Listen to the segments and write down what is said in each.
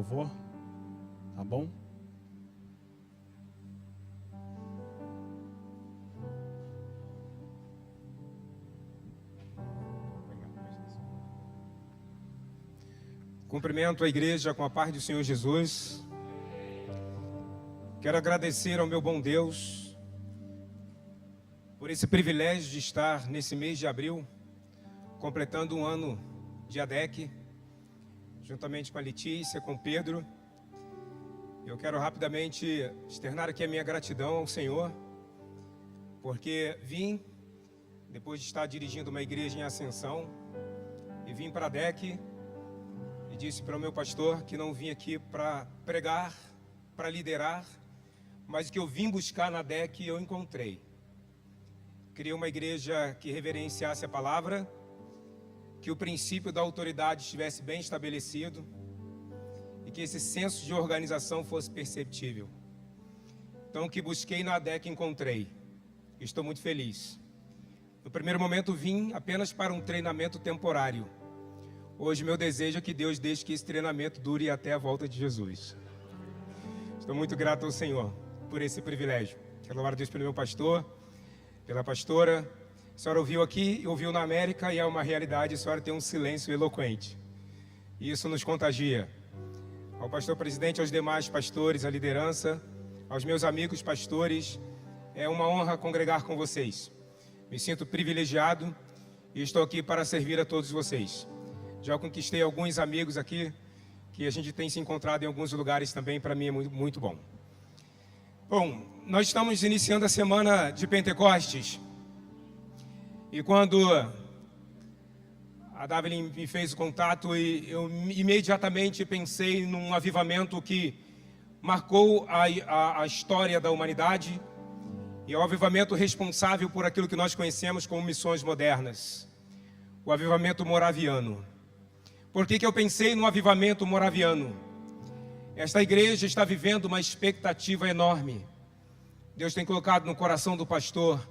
louvor, tá bom? Cumprimento a igreja com a paz do Senhor Jesus. Quero agradecer ao meu bom Deus por esse privilégio de estar nesse mês de abril, completando um ano de ADEC, juntamente com a Letícia, com o Pedro. Eu quero rapidamente externar aqui a minha gratidão ao Senhor, porque vim, depois de estar dirigindo uma igreja em ascensão, e vim para a ADEC, e disse para o meu pastor que não vim aqui para pregar, para liderar, mas que eu vim buscar na ADEC e eu encontrei. Queria uma igreja que reverenciasse a palavra, que o princípio da autoridade estivesse bem estabelecido e que esse senso de organização fosse perceptível. Então, o que busquei na ADEC encontrei. Estou muito feliz. No primeiro momento vim apenas para um treinamento temporário. Hoje meu desejo é que Deus deixe que esse treinamento dure até a volta de Jesus. Estou muito grato ao Senhor por esse privilégio. Quero louvar a Deus pelo meu pastor, pela pastora. A senhora ouviu aqui, ouviu na América e é uma realidade. A senhora tem um silêncio eloquente. E isso nos contagia. Ao pastor presidente, aos demais pastores, à liderança, aos meus amigos pastores, é uma honra congregar com vocês. Me sinto privilegiado e estou aqui para servir a todos vocês. Já conquistei alguns amigos aqui, que a gente tem se encontrado em alguns lugares também, para mim é muito bom. Bom, nós estamos iniciando a semana de Pentecostes. E quando a Davelin me fez o contato, eu imediatamente pensei num avivamento que marcou a história da humanidade, e é o avivamento responsável por aquilo que nós conhecemos como missões modernas, o avivamento moraviano. Por que eu pensei no avivamento moraviano? Esta igreja está vivendo uma expectativa enorme. Deus tem colocado no coração do pastor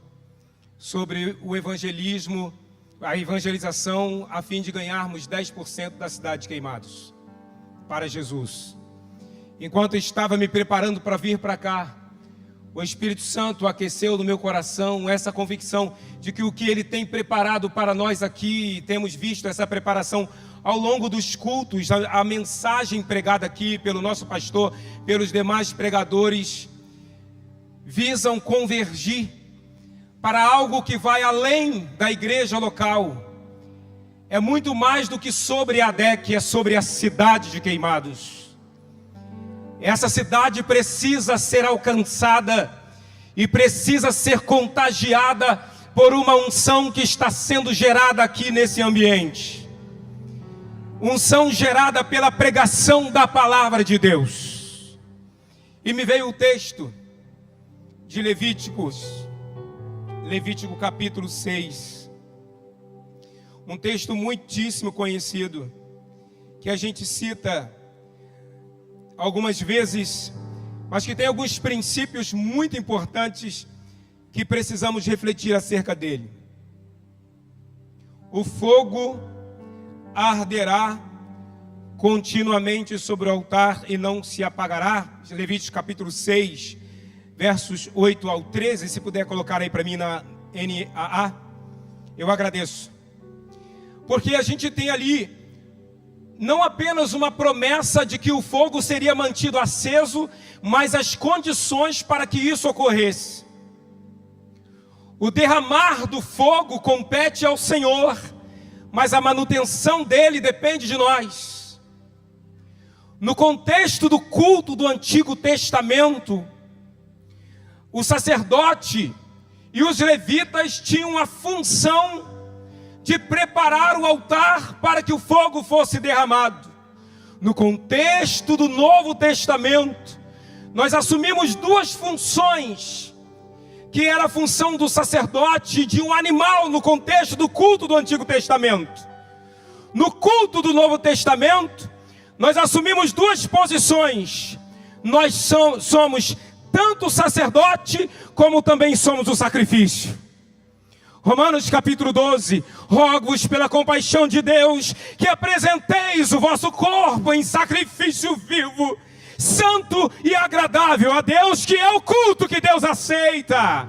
sobre o evangelismo, a evangelização, a fim de ganharmos 10% da cidade de Queimados para Jesus. Enquanto estava me preparando para vir para cá, o Espírito Santo aqueceu no meu coração essa convicção de que o que Ele tem preparado para nós aqui, temos visto essa preparação ao longo dos cultos, a mensagem pregada aqui pelo nosso pastor, pelos demais pregadores, visam convergir para algo que vai além da igreja local. É muito mais do que sobre a ADEC, é sobre a cidade de Queimados. Essa cidade precisa ser alcançada e precisa ser contagiada por uma unção que está sendo gerada aqui nesse ambiente. Unção gerada pela pregação da palavra de Deus. E me veio o texto de Levítico capítulo 6. Um texto muitíssimo conhecido, que a gente cita algumas vezes, mas que tem alguns princípios muito importantes que precisamos refletir acerca dele. O fogo arderá continuamente sobre o altar e não se apagará. Levítico capítulo 6, versos 8 ao 13, se puder colocar aí para mim na NAA, eu agradeço. Porque a gente tem ali não apenas uma promessa de que o fogo seria mantido aceso, mas as condições para que isso ocorresse. O derramar do fogo compete ao Senhor, mas a manutenção dele depende de nós. No contexto do culto do Antigo Testamento, o sacerdote e os levitas tinham a função de preparar o altar para que o fogo fosse derramado. No contexto do Novo Testamento, nós assumimos duas funções, que era a função do sacerdote de um animal no contexto do culto do Antigo Testamento. No culto do Novo Testamento, nós assumimos duas posições. Nós somos tanto o sacerdote, como também somos o sacrifício. Romanos capítulo 12, rogo-vos pela compaixão de Deus, que apresenteis o vosso corpo em sacrifício vivo, santo e agradável a Deus, que é o culto que Deus aceita.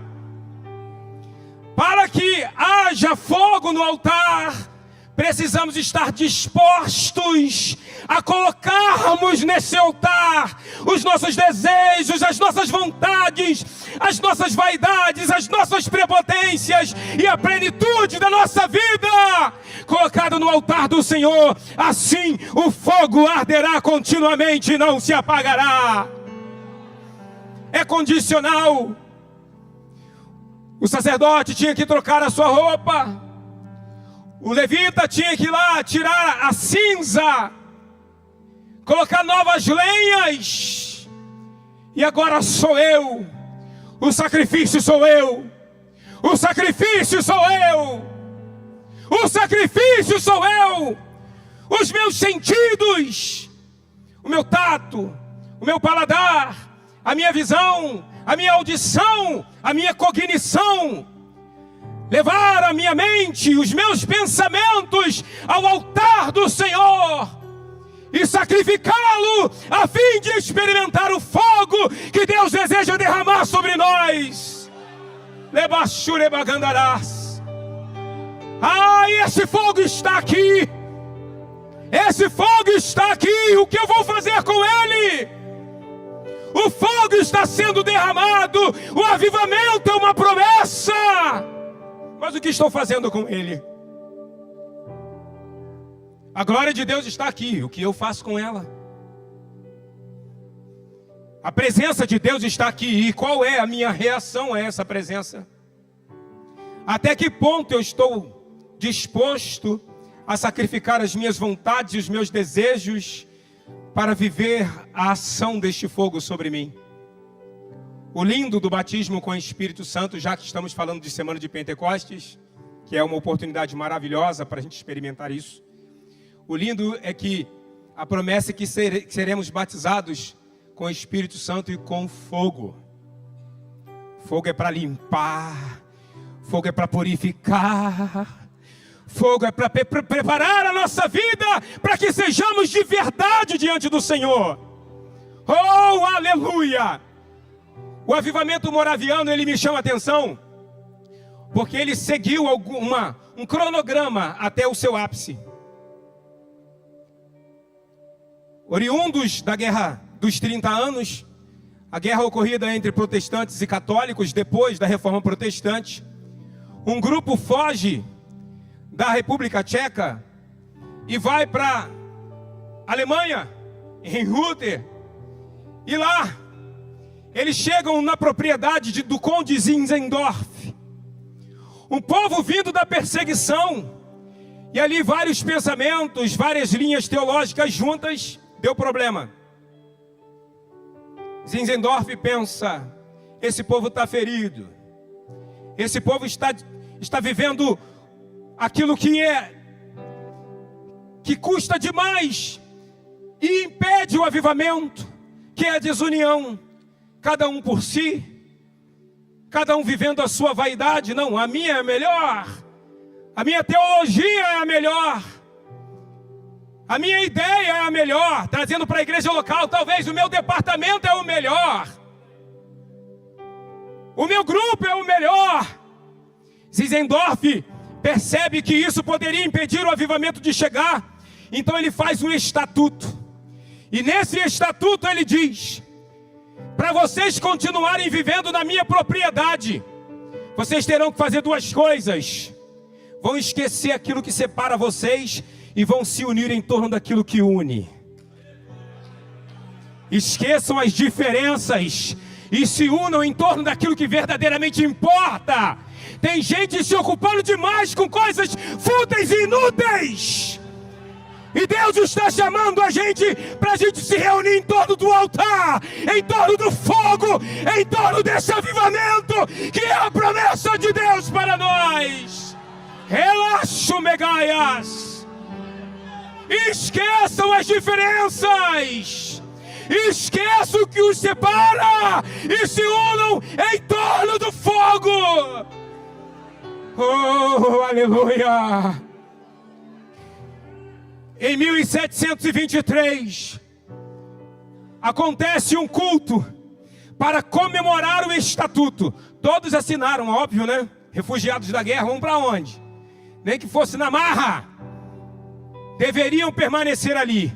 Para que haja fogo no altar, precisamos estar dispostos a colocarmos nesse altar os nossos desejos, as nossas vontades, as nossas vaidades, as nossas prepotências e a plenitude da nossa vida, colocado no altar do Senhor. Assim o fogo arderá continuamente e não se apagará. É condicional. O sacerdote tinha que trocar a sua roupa. O levita tinha que ir lá tirar a cinza, colocar novas lenhas. E agora sou eu. O sacrifício sou eu. O sacrifício sou eu. O sacrifício sou eu. Os meus sentidos, o meu tato, o meu paladar, a minha visão, a minha audição, a minha cognição, levar a minha mente, os meus pensamentos ao altar do Senhor e sacrificá-lo a fim de experimentar o fogo que Deus deseja derramar sobre nós. Esse fogo está aqui. Esse fogo está aqui. O que eu vou fazer com ele? O fogo está sendo derramado. O avivamento é uma promessa. Mas o que estou fazendo com ele? A glória de Deus está aqui. O que eu faço com ela? A presença de Deus está aqui. E qual é a minha reação a essa presença? Até que ponto eu estou disposto a sacrificar as minhas vontades e os meus desejos para viver a ação deste fogo sobre mim? O lindo do batismo com o Espírito Santo, já que estamos falando de Semana de Pentecostes, que é uma oportunidade maravilhosa para a gente experimentar isso. O lindo é que a promessa é que seremos batizados com o Espírito Santo e com fogo. Fogo é para limpar, fogo é para purificar, fogo é para preparar a nossa vida para que sejamos de verdade diante do Senhor. Oh, aleluia! O avivamento moraviano, ele me chama a atenção, porque ele seguiu um cronograma até o seu ápice. Oriundos da guerra dos 30 anos, a guerra ocorrida entre protestantes e católicos depois da Reforma Protestante, um grupo foge da República Tcheca e vai para a Alemanha, em Ruther, e lá eles chegam na propriedade do conde Zinzendorf, um povo vindo da perseguição, e ali vários pensamentos, várias linhas teológicas juntas, deu problema. Zinzendorf pensa, esse povo está ferido, esse povo está vivendo aquilo que custa demais e impede o avivamento, que é a desunião. Cada um por si, cada um vivendo a sua vaidade. Não, a minha é melhor, a minha teologia é a melhor, a minha ideia é a melhor, trazendo para a igreja local, talvez o meu departamento é o melhor, o meu grupo é o melhor. Zinzendorf percebe que isso poderia impedir o avivamento de chegar, então ele faz um estatuto, e nesse estatuto ele diz: para vocês continuarem vivendo na minha propriedade, vocês terão que fazer duas coisas: vão esquecer aquilo que separa vocês e vão se unir em torno daquilo que une. Esqueçam as diferenças e se unam em torno daquilo que verdadeiramente importa. Tem gente se ocupando demais com coisas fúteis e inúteis. E Deus está chamando a gente para a gente se reunir em torno do altar, em torno do fogo, em torno desse avivamento, que é a promessa de Deus para nós. Relaxa, megaias. Esqueçam as diferenças. Esqueçam o que os separa e se unam em torno do fogo. Oh, aleluia! Em 1723, acontece um culto para comemorar o estatuto. Todos assinaram, óbvio, né? Refugiados da guerra, vão para onde? Nem que fosse na marra. Deveriam permanecer ali.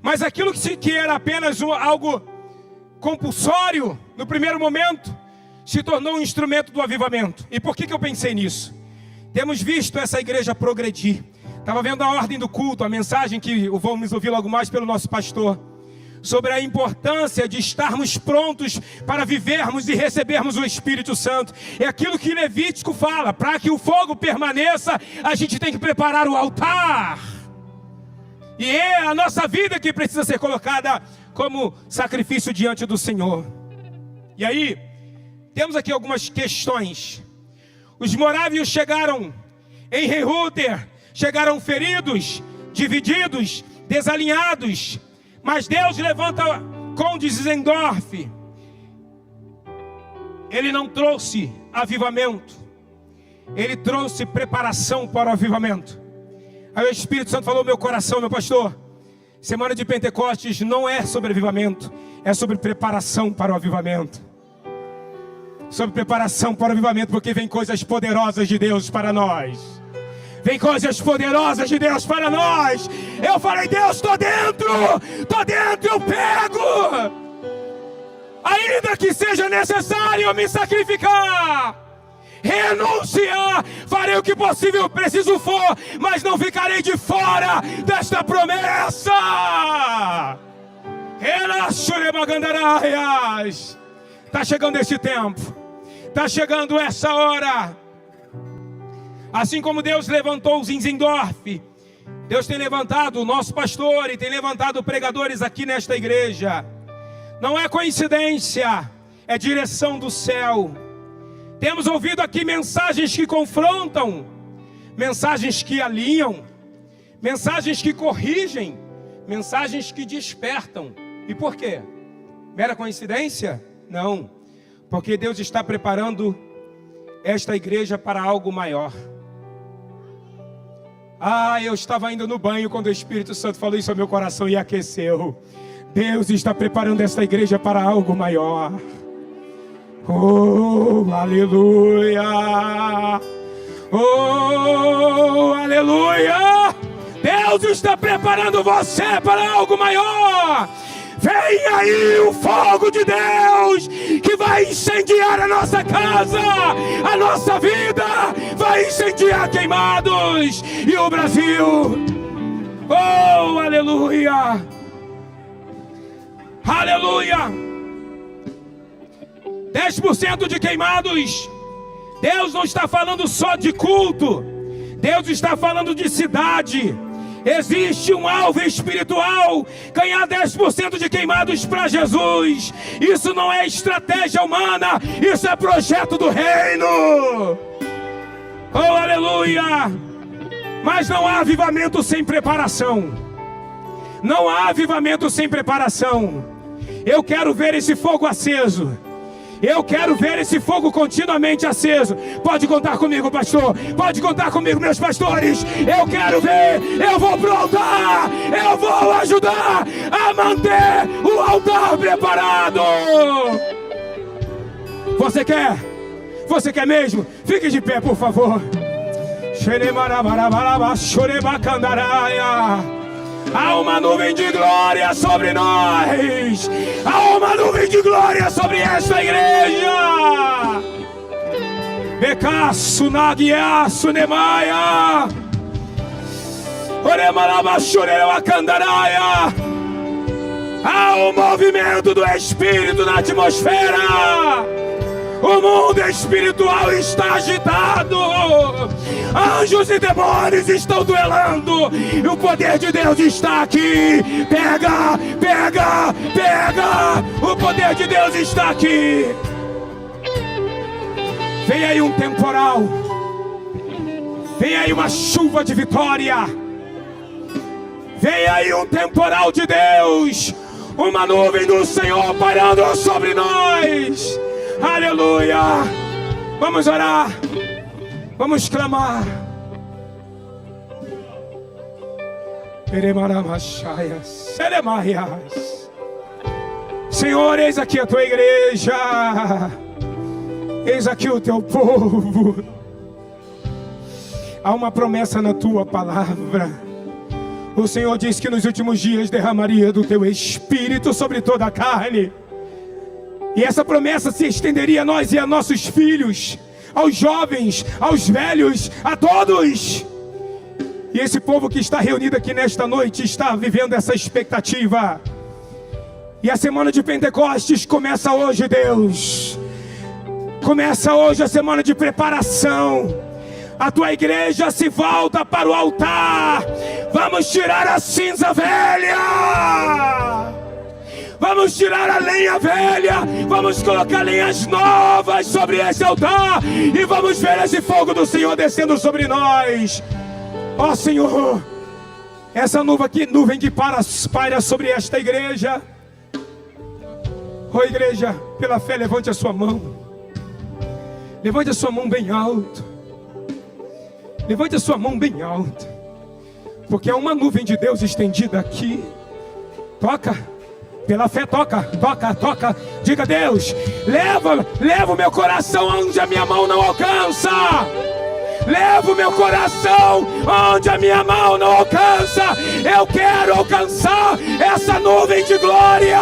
Mas aquilo que era apenas algo compulsório, no primeiro momento, se tornou um instrumento do avivamento. E por que eu pensei nisso? Temos visto essa igreja progredir. Estava vendo a ordem do culto, a mensagem que vamos ouvir logo mais pelo nosso pastor, sobre a importância de estarmos prontos para vivermos e recebermos o Espírito Santo. É aquilo que Levítico fala: para que o fogo permaneça, a gente tem que preparar o altar. E é a nossa vida que precisa ser colocada como sacrifício diante do Senhor. E aí, temos aqui algumas questões. Os morávios chegaram em Rehuter, chegaram feridos, divididos, desalinhados. Mas Deus levanta Conde Zinzendorf. Ele não trouxe avivamento, ele trouxe preparação para o avivamento. Aí o Espírito Santo falou no meu coração: meu pastor, semana de Pentecostes não é sobre avivamento, é sobre preparação para o avivamento. Sobre preparação para o avivamento, porque vem coisas poderosas de Deus para nós. Vem coisas poderosas de Deus para nós. Eu falei: Deus, estou dentro, eu pego. Ainda que seja necessário me sacrificar, renunciar, farei o que possível, preciso for, mas não ficarei de fora desta promessa. Está chegando esse tempo, está chegando essa hora. Assim como Deus levantou o Zinzendorf, Deus tem levantado o nosso pastor e tem levantado pregadores aqui nesta igreja. Não é coincidência, é direção do céu. Temos ouvido aqui mensagens que confrontam, mensagens que alinham, mensagens que corrigem, mensagens que despertam. E por quê? Mera coincidência? Não, porque Deus está preparando esta igreja para algo maior. Eu estava indo no banho quando o Espírito Santo falou isso ao meu coração e aqueceu. Deus está preparando esta igreja para algo maior. Oh, aleluia! Oh, aleluia! Deus está preparando você para algo maior. Vem aí o fogo de Deus que vai incendiar a nossa casa, a nossa vida, vai incendiar Queimados e o Brasil. Oh, aleluia! Aleluia! 10% de Queimados. Deus não está falando só de culto, Deus está falando de cidade. Existe um alvo espiritual: ganhar 10% de Queimados para Jesus. Isso não é estratégia humana, isso é projeto do reino. Oh, aleluia! Mas não há avivamento sem preparação. Não há avivamento sem preparação. Eu quero ver esse fogo aceso. Eu quero ver esse fogo continuamente aceso. Pode contar comigo, pastor. Pode contar comigo, meus pastores. Eu quero ver. Eu vou pro altar. Eu vou ajudar a manter o altar preparado. Você quer? Você quer mesmo? Fique de pé, por favor. Há uma nuvem de glória sobre nós. Há uma nuvem de glória sobre esta igreja. Becaço, Naguiaço, Nemaia. Oremalaba, Choreu, Candaraia. Há um movimento do Espírito na atmosfera. O mundo espiritual está agitado. Anjos e demônios estão duelando. E o poder de Deus está aqui. Pega, pega, pega. O poder de Deus está aqui. Vem aí um temporal. Vem aí uma chuva de vitória. Vem aí um temporal de Deus. Uma nuvem do Senhor parando sobre nós. Aleluia! Vamos orar. Vamos clamar. Senhor, eis aqui a tua igreja. Eis aqui o teu povo. Há uma promessa na tua palavra. O Senhor diz que nos últimos dias derramaria do teu Espírito sobre toda a carne. E essa promessa se estenderia a nós e a nossos filhos, aos jovens, aos velhos, a todos. E esse povo que está reunido aqui nesta noite está vivendo essa expectativa. E a semana de Pentecostes começa hoje, Deus. Começa hoje a semana de preparação. A tua igreja se volta para o altar. Vamos tirar a cinza velha. Vamos tirar a lenha velha. Vamos colocar lenhas novas sobre esse altar. E vamos ver esse fogo do Senhor descendo sobre nós. Ó Senhor, essa nuvem que paira sobre esta igreja. Ó igreja, pela fé levante a sua mão. Levante a sua mão bem alto. Levante a sua mão bem alto. Porque há uma nuvem de Deus estendida aqui. Toca. Pela fé, toca. Diga: Deus, leva o meu coração onde a minha mão não alcança. Leva o meu coração onde a minha mão não alcança. Eu quero alcançar essa nuvem de glória.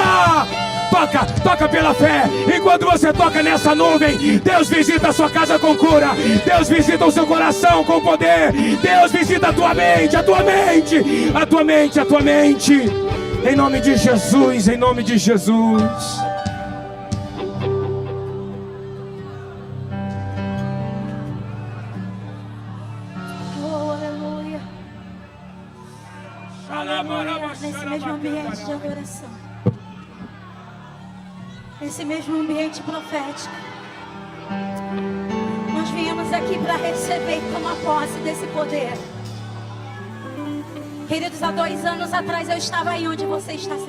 Toca pela fé. Enquanto você toca nessa nuvem, Deus visita a sua casa com cura. Deus visita o seu coração com poder. Deus visita a tua mente. Em nome de Jesus, em nome de Jesus. Oh, aleluia. Nesse mesmo ambiente de adoração, nesse mesmo ambiente profético, nós viemos aqui para receber e tomar posse desse poder. Queridos, há 2 anos atrás eu estava aí onde você está sentado.